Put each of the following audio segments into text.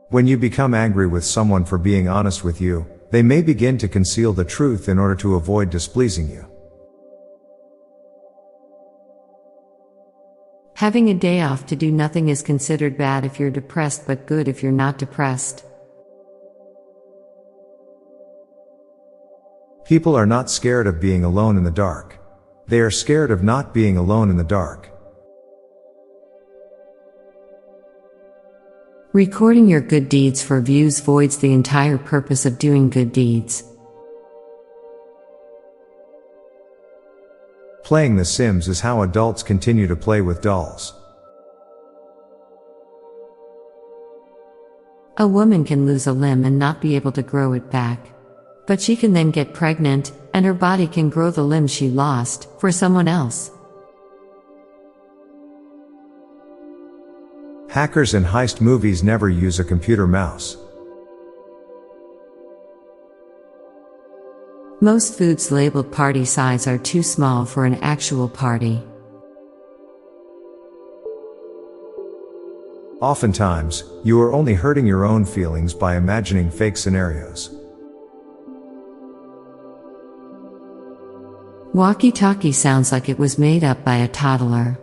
When you become angry with someone for being honest with you, they may begin to conceal the truth in order to avoid displeasing you. Having a day off to do nothing is considered bad if you're depressed, but good if you're not depressed. People are not scared of being alone in the dark. They are scared of not being alone in the dark. Recording your good deeds for views voids the entire purpose of doing good deeds. Playing The Sims is how adults continue to play with dolls. A woman can lose a limb and not be able to grow it back. But she can then get pregnant, and her body can grow the limb she lost, for someone else. Hackers in heist movies never use a computer mouse. Most foods labeled party size are too small for an actual party. Oftentimes, you are only hurting your own feelings by imagining fake scenarios. Walkie-talkie sounds like it was made up by a toddler.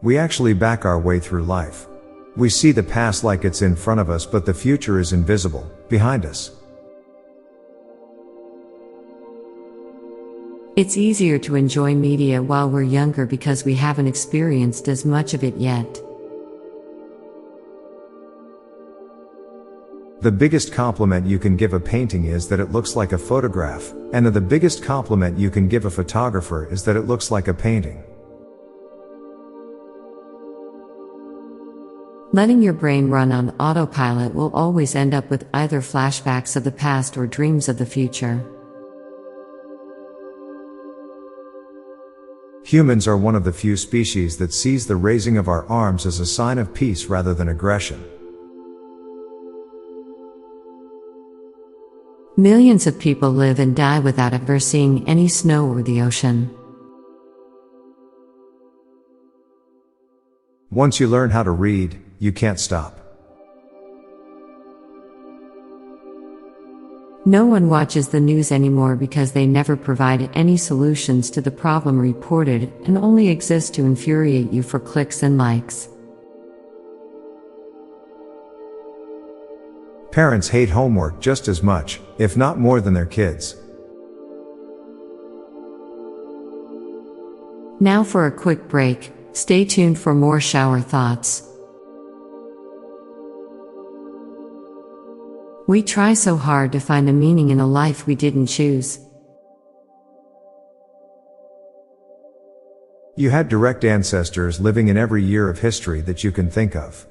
We actually back our way through life. We see the past like it's in front of us, but the future is invisible, behind us. It's easier to enjoy media while we're younger because we haven't experienced as much of it yet. The biggest compliment you can give a painting is that it looks like a photograph, and the biggest compliment you can give a photographer is that it looks like a painting. Letting your brain run on autopilot will always end up with either flashbacks of the past or dreams of the future. Humans are one of the few species that sees the raising of our arms as a sign of peace rather than aggression. Millions of people live and die without ever seeing any snow or the ocean. Once you learn how to read, you can't stop. No one watches the news anymore because they never provide any solutions to the problem reported and only exist to infuriate you for clicks and likes. Parents hate homework just as much, if not more than their kids. Now for a quick break, stay tuned for more shower thoughts. We try so hard to find a meaning in a life we didn't choose. You had direct ancestors living in every year of history that you can think of.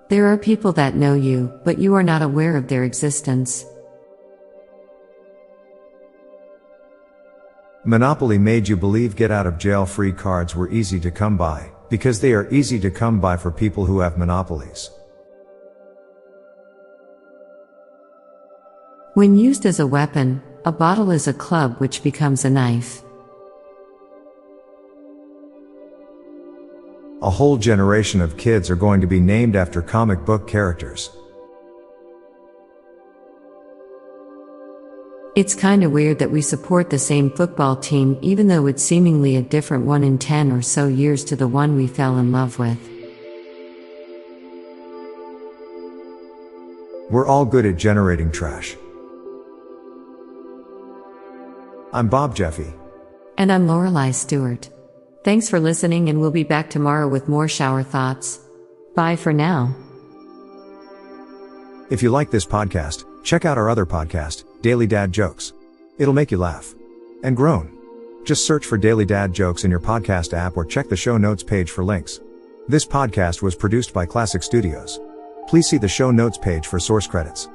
There are people that know you, but you are not aware of their existence. Monopoly made you believe get-out-of-jail-free cards were easy to come by, because they are easy to come by for people who have monopolies. When used as a weapon, a bottle is a club which becomes a knife. A whole generation of kids are going to be named after comic book characters. It's kinda weird that we support the same football team even though it's seemingly a different one in 10 or so years to the one we fell in love with. We're all good at generating trash. I'm Bob Jeffy. And I'm Lorelei Stewart. Thanks for listening, and we'll be back tomorrow with more shower thoughts. Bye for now. If you like this podcast, check out our other podcast, Daily Dad Jokes. It'll make you laugh. And groan. Just search for Daily Dad Jokes in your podcast app or check the show notes page for links. This podcast was produced by Klassic Studios. Please see the show notes page for source credits.